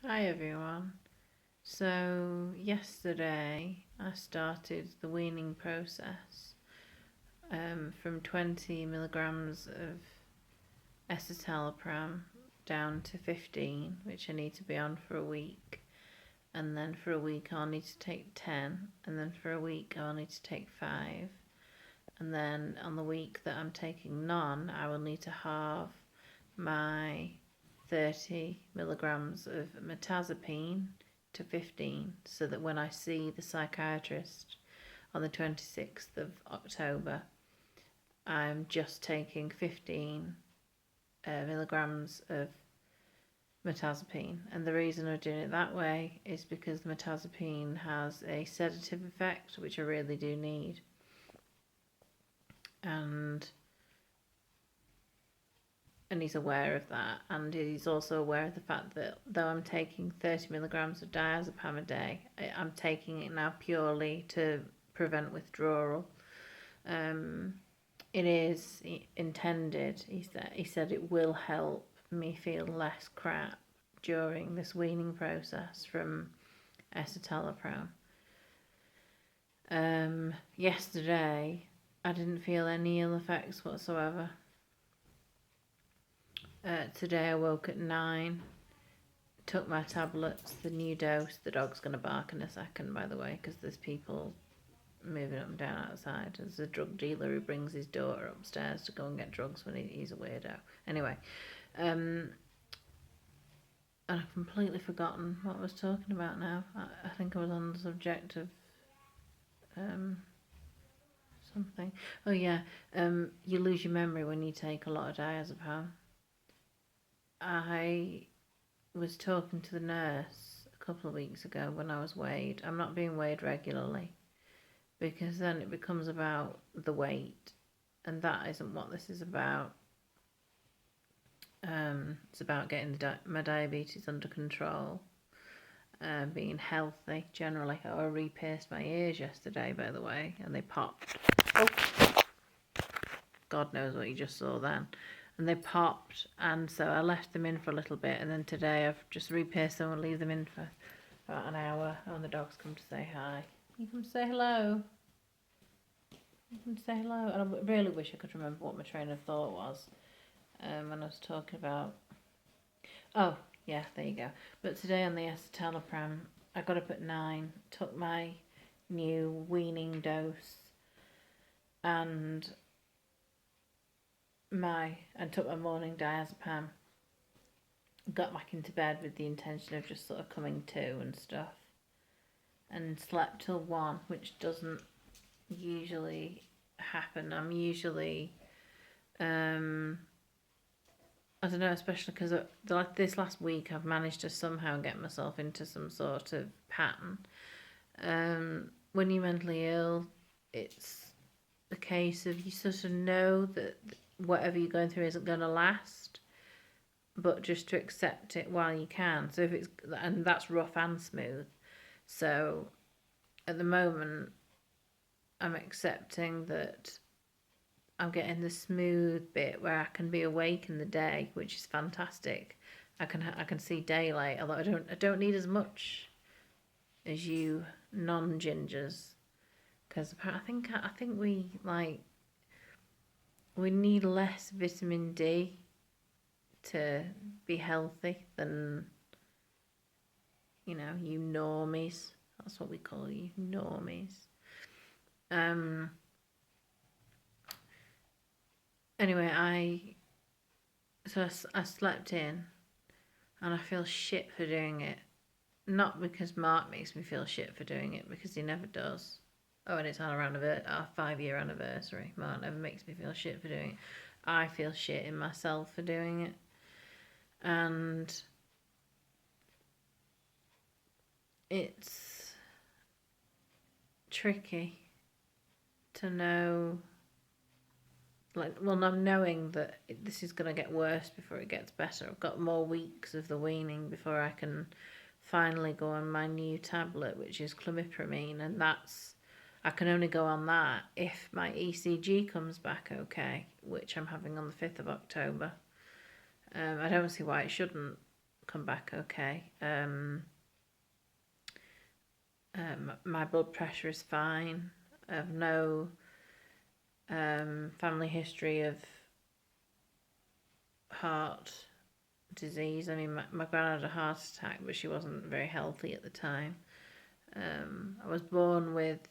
Hi everyone. So yesterday I started the weaning process from 20 milligrams of escitalopram down to 15, which I need to be on for a week. And then for a week I'll need to take 10, and then for a week I'll need to take 5. And then on the week that I'm taking none, I will need to halve my 30 milligrams of metazapine to 15, so that when I see the psychiatrist on the 26th of October, I'm just taking 15 milligrams of metazapine. And the reason I'm doing it that way is because the metazapine has a sedative effect, which I really do need. And he's aware of that, and he's also aware of the fact that though I'm taking 30 milligrams of diazepam a day, I'm taking it now purely to prevent withdrawal. It is intended, he said it will help me feel less crap during this weaning process from escitalopram. Yesterday I didn't feel any ill effects whatsoever. Today I woke at 9, took my tablets, the new dose. The dog's going to bark in a second, by the way, because there's people moving up and down outside. There's a drug dealer who brings his daughter upstairs to go and get drugs when he's a weirdo. Anyway, and I've completely forgotten what I was talking about now. I think I was on the subject of something. Oh yeah, you lose your memory when you take a lot of diazepam. I was talking to the nurse a couple of weeks ago when I was weighed. I'm not being weighed regularly because then it becomes about the weight, and that isn't what this is about. It's about getting my diabetes under control, being healthy generally. Oh, I re-pierced my ears yesterday, by the way, and they popped. Oh, God knows what you just saw then. And they popped, and so I left them in for a little bit, and then today I've just re-pierced them and leave them in for about an hour. Oh, and the dogs come to say hi. You come to say hello. You come to say hello. And I really wish I could remember what my train of thought was when I was talking about... Oh, yeah, there you go. But today on the escitalopram, I got up at 9, took my new weaning dose, and took my morning diazepam, got back into bed with the intention of just sort of coming to and stuff, and slept till 1, which doesn't usually happen. I'm usually I don't know, especially because this last week I've managed to somehow get myself into some sort of pattern. When you're mentally ill, it's a case of you sort of know that whatever you're going through isn't going to last, but just to accept it while you can. So and that's rough and smooth. So at the moment, I'm accepting that I'm getting the smooth bit where I can be awake in the day, which is fantastic. I can see daylight, although I don't need as much as you non-gingers, because I think we need less vitamin D to be healthy than you normies. That's what we call you, normies. Anyway, I slept in, and I feel shit for doing it. Not because Mark makes me feel shit for doing it, because he never does. Oh, and it's our 5-year anniversary. Mark never makes me feel shit for doing it. I feel shit in myself for doing it. And it's tricky to know, I'm knowing that this is going to get worse before it gets better. I've got more weeks of the weaning before I can finally go on my new tablet, which is clomipramine, and I can only go on that if my ECG comes back okay, which I'm having on the 5th of October. I don't see why it shouldn't, come back okay. My blood pressure is fine. I have no family history of heart disease. I mean, my gran had a heart attack, but she wasn't very healthy at the time. I was born with,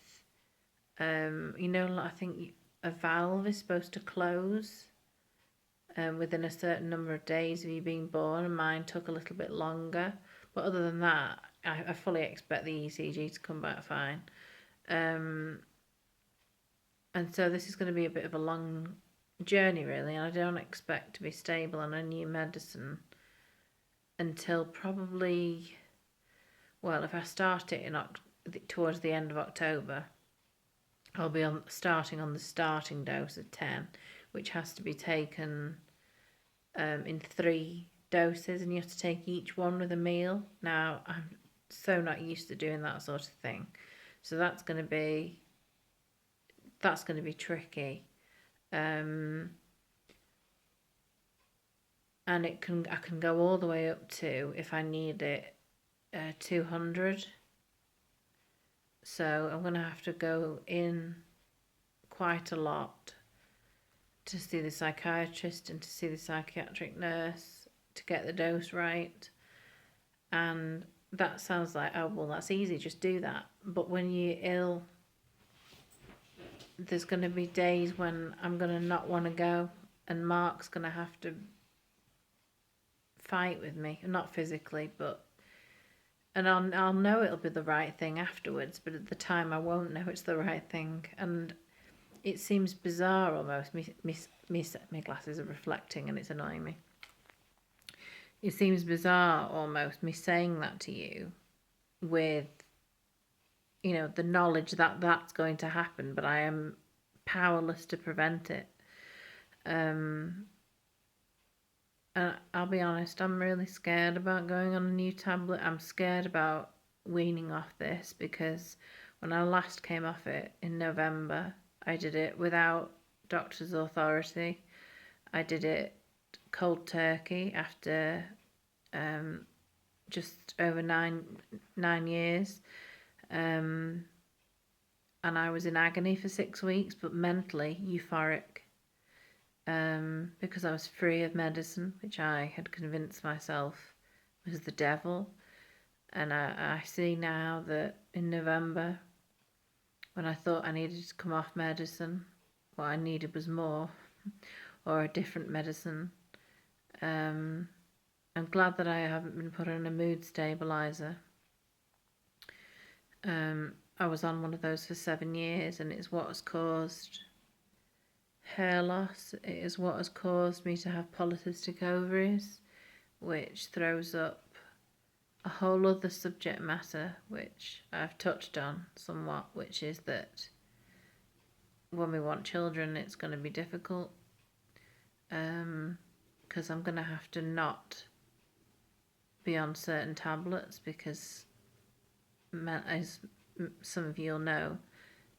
I think a valve is supposed to close within a certain number of days of you being born, and mine took a little bit longer. But other than that, I fully expect the ECG to come back fine. And so this is going to be a bit of a long journey, really, and I don't expect to be stable on a new medicine until probably, well, if I start it towards the end of October, I'll be starting on the starting dose of 10, which has to be taken in 3 doses, and you have to take each one with a meal. Now, I'm so not used to doing that sort of thing, so that's going to be tricky. And I can go all the way up to, if I need it, 200. So I'm going to have to go in quite a lot to see the psychiatrist and to see the psychiatric nurse to get the dose right. And that sounds like, oh, well, that's easy, just do that. But when you're ill, there's going to be days when I'm going to not want to go, and Mark's going to have to fight with me, not physically, but, and I'll know it'll be the right thing afterwards, but at the time I won't know it's the right thing. And it seems bizarre almost. My glasses are reflecting and it's annoying me. It seems bizarre almost, me saying that to you with, the knowledge that that's going to happen, but I am powerless to prevent it. And I'll be honest, I'm really scared about going on a new tablet. I'm scared about weaning off this, because when I last came off it in November, I did it without doctor's authority. I did it cold turkey after just over nine years. And I was in agony for 6 weeks, but mentally euphoric, because I was free of medicine, which I had convinced myself was the devil. And I see now that in November, when I thought I needed to come off medicine, what I needed was more, or a different medicine. I'm glad that I haven't been put on a mood stabiliser. I was on one of those for 7 years, and it's what has caused hair loss. It is what has caused me to have polycystic ovaries, which throws up a whole other subject matter, which I've touched on somewhat, which is that when we want children, it's going to be difficult, because I'm going to have to not be on certain tablets, because, as some of you'll know,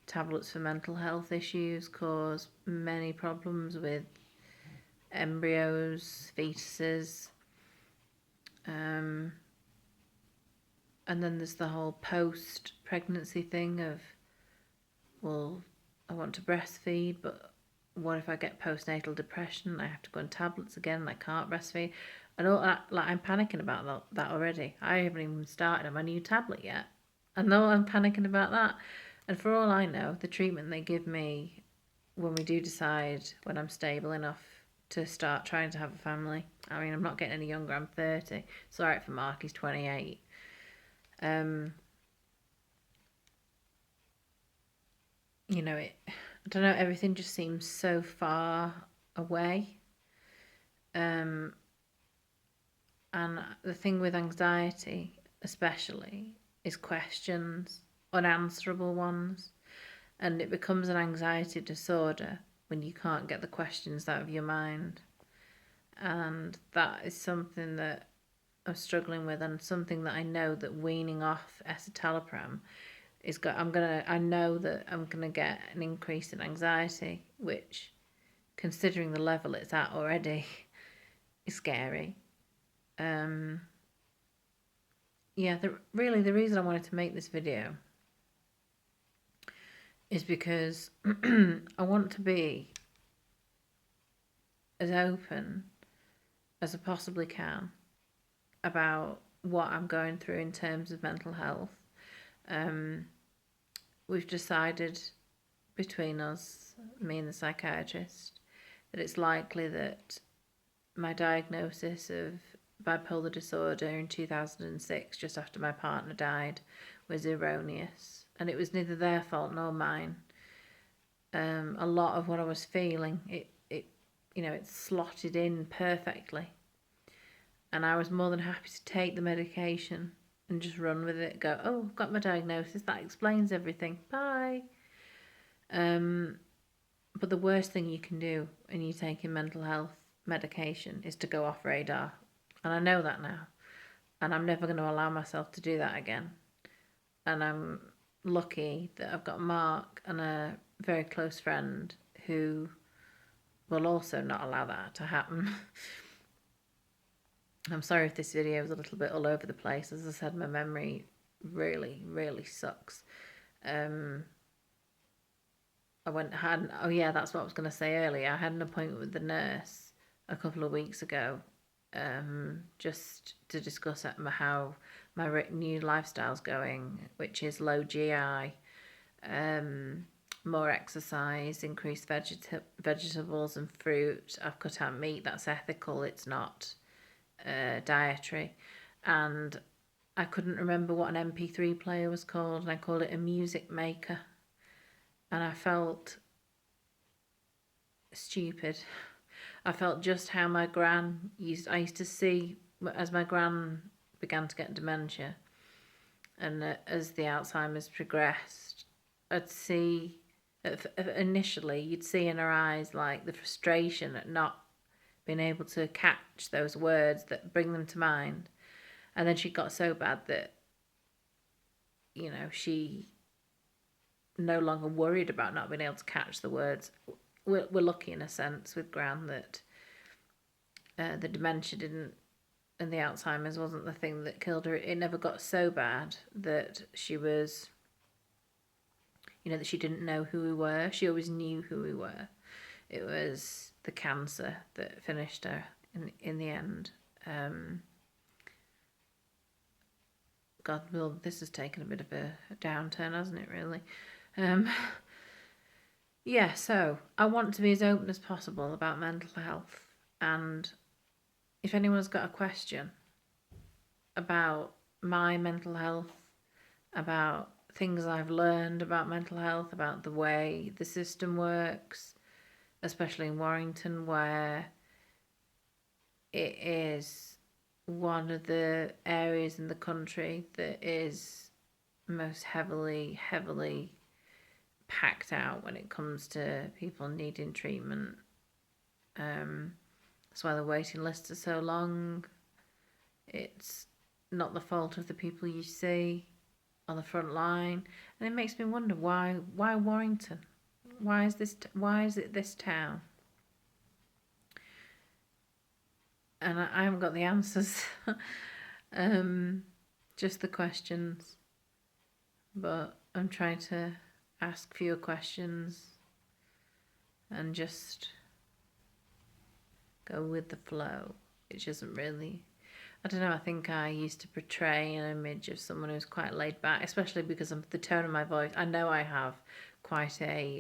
tablets for mental health issues cause many problems with embryos, fetuses, and then there's the whole post-pregnancy thing of, well, I want to breastfeed, but what if I get postnatal depression? I have to go on tablets again, and I can't breastfeed. And all that, I'm panicking about that already. I haven't even started on my new tablet yet. And though I'm panicking about that, and for all I know, the treatment they give me when we do decide when I'm stable enough to start trying to have a family. I mean, I'm not getting any younger, I'm 30. It's alright for Mark, he's 28. I don't know, everything just seems so far away. And the thing with anxiety, especially, is questions, unanswerable ones, and it becomes an anxiety disorder when you can't get the questions out of your mind. And that is something that I'm struggling with, and something that I know that weaning off escitalopram I know that I'm gonna get an increase in anxiety, which, considering the level it's at already, is scary. yeah, really the reason I wanted to make this video is because I want to be as open as I possibly can about what I'm going through in terms of mental health. We've decided between us, me and the psychiatrist, that it's likely that my diagnosis of bipolar disorder in 2006, just after my partner died, was erroneous, and it was neither their fault nor mine. A lot of what I was feeling, it slotted in perfectly, and I was more than happy to take the medication and just run with it. Go, oh, I've got my diagnosis. That explains everything. Bye. But the worst thing you can do when you're taking mental health medication is to go off radar. And I know that now. And I'm never going to allow myself to do that again. And I'm lucky that I've got Mark and a very close friend who will also not allow that to happen. I'm sorry if this video is a little bit all over the place. As I said, my memory really, really sucks. Oh yeah, that's what I was going to say earlier. I had an appointment with the nurse a couple of weeks ago, just to discuss how my new lifestyle's going, which is low GI, more exercise, increased vegetables and fruit. I've cut out meat. That's ethical. It's not dietary. And I couldn't remember what an MP3 player was called, and I called it a music maker. And I felt stupid. I felt just how my gran I used to see as my gran began to get dementia, and as the Alzheimer's progressed, I'd see, initially you'd see in her eyes like the frustration at not being able to catch those words that bring them to mind. And then she got so bad that, she no longer worried about not being able to catch the words. We're lucky in a sense with Gran that the dementia didn't, and the Alzheimer's wasn't the thing that killed her. It never got so bad that she was, that she didn't know who we were. She always knew who we were. It was the cancer that finished her in the end. God, well, this has taken a bit of a downturn, hasn't it, really? Yeah, so I want to be as open as possible about mental health. And if anyone's got a question about my mental health, about things I've learned about mental health, about the way the system works, especially in Warrington, where it is one of the areas in the country that is most heavily packed out when it comes to people needing treatment. That's why the waiting lists are so long. It's not the fault of the people you see on the front line, and it makes me wonder why Warrington? Why is it this town? And I haven't got the answers. Just the questions. But I'm trying to ask fewer questions and just go with the flow, which isn't really, I don't know, I think I used to portray an image of someone who's quite laid back, especially because of the tone of my voice. I know I have quite a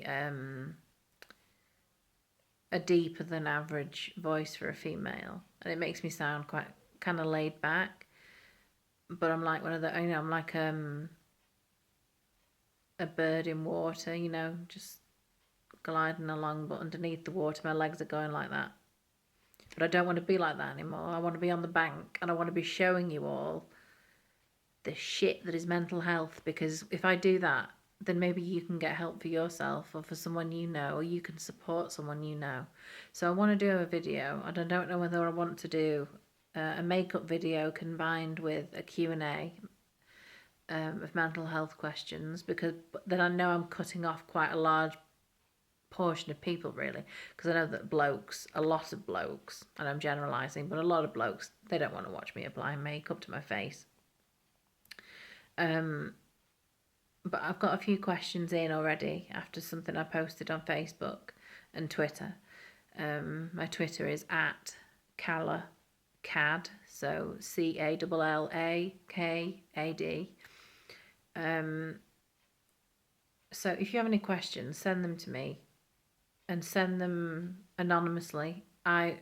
deeper than average voice for a female, and it makes me sound quite kind of laid back. But I'm like one of the, I'm like a bird in water, just gliding along, but underneath the water my legs are going like that. But I don't want to be like that anymore. I want to be on the bank, and I want to be showing you all the shit that is mental health, because if I do that, then maybe you can get help for yourself or for someone you know, or you can support someone you know. So I want to do a video, and I don't know whether I want to do a makeup video combined with a Q&A of mental health questions, because then I know I'm cutting off quite a large portion of people, really, because I know that a lot of blokes, and I'm generalising, but a lot of blokes, they don't want to watch me apply makeup to my face. But I've got a few questions in already after something I posted on Facebook and Twitter. My Twitter is at CallAKad, so CALLAKAD. So if you have any questions, send them to me, and send them anonymously. I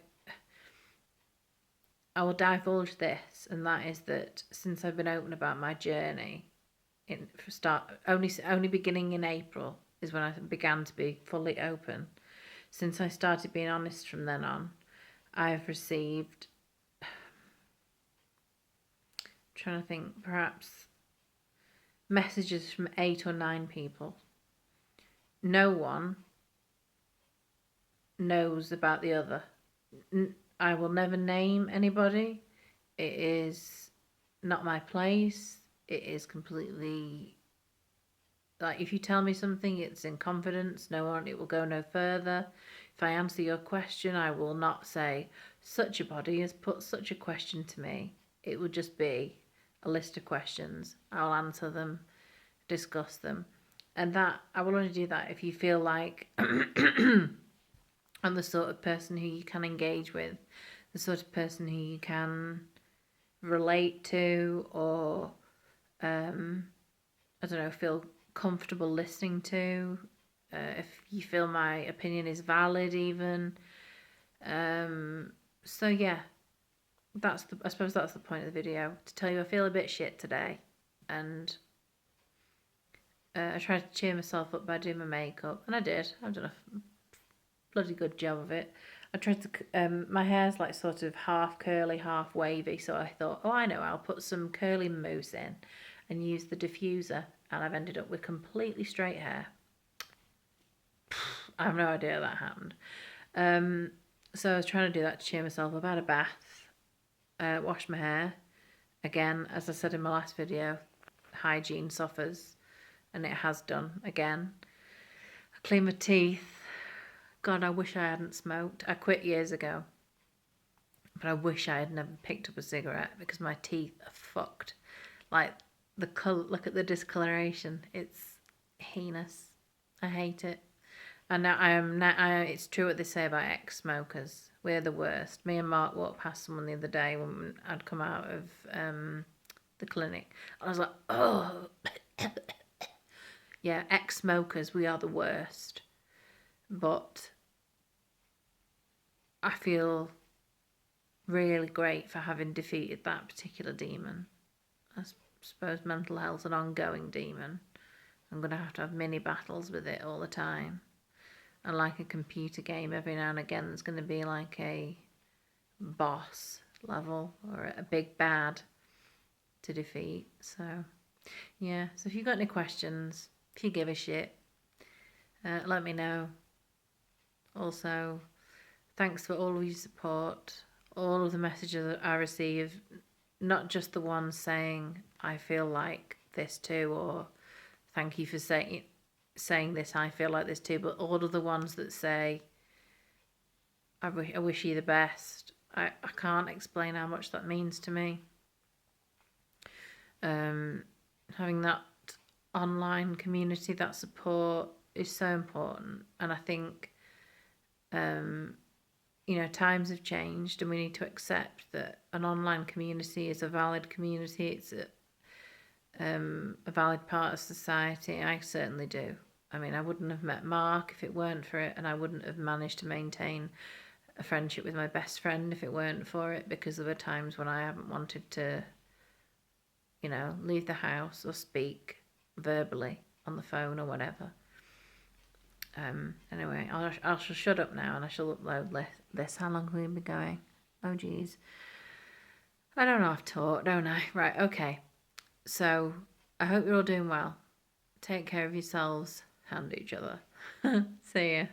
will divulge this, and that is that since I've been open about my journey, only beginning in April is when I began to be fully open. Since I started being honest from then on, I've received, trying to think, perhaps messages from 8 or 9 people. No one knows about the other. I will never name anybody. It is not my place. It is completely, like, if you tell me something, it's in confidence. It will go no further. If I answer your question, I will not say, such a body has put such a question to me. It will just be a list of questions. I'll answer them, discuss them. And that, I will only do that if you feel like I'm the sort of person who you can engage with, the sort of person who you can relate to, or I don't know, feel comfortable listening to. If you feel my opinion is valid, even. So yeah, I suppose that's the point of the video, to tell you I feel a bit shit today, and I tried to cheer myself up by doing my makeup, and I did. I've done a bloody good job of it. I tried to, my hair's like sort of half curly, half wavy, so I thought, oh, I know, I'll put some curly mousse in and use the diffuser, and I've ended up with completely straight hair. I have no idea that happened. So I was trying to do that to cheer myself up. I had a bath, washed my hair. Again, as I said in my last video, hygiene suffers, and it has done again. I cleaned my teeth. God, I wish I hadn't smoked. I quit years ago, but I wish I had never picked up a cigarette, because my teeth are fucked. Like, the color, look at the discoloration. It's heinous. I hate it. And now it's true what they say about ex-smokers. We're the worst. Me and Mark walked past someone the other day when I'd come out of the clinic. I was like, oh. Yeah, ex-smokers, we are the worst. But I feel really great for having defeated that particular demon. I suppose mental health's an ongoing demon. I'm going to have mini battles with it all the time. And like a computer game, every now and again there's going to be like a boss level or a big bad to defeat. So yeah, so if you've got any questions, if you give a shit, let me know. Also, thanks for all of your support, all of the messages that I receive, not just the ones saying I feel like this too, or thank you for saying this, I feel like this too, but all of the ones that say I wish you the best. I can't explain how much that means to me. Having that online community, that support, is so important. And I think times have changed, and we need to accept that an online community is a valid community. It's a valid part of society. I certainly do. I mean, I wouldn't have met Mark if it weren't for it, and I wouldn't have managed to maintain a friendship with my best friend if it weren't for it, because there were times when I haven't wanted to, leave the house or speak verbally on the phone or whatever. Anyway, I shall shut up now, and I shall upload this. How long have we been going? Oh, geez. I don't know, I've talked, don't I? Right, okay. So, I hope you're all doing well. Take care of yourselves and each other. See ya.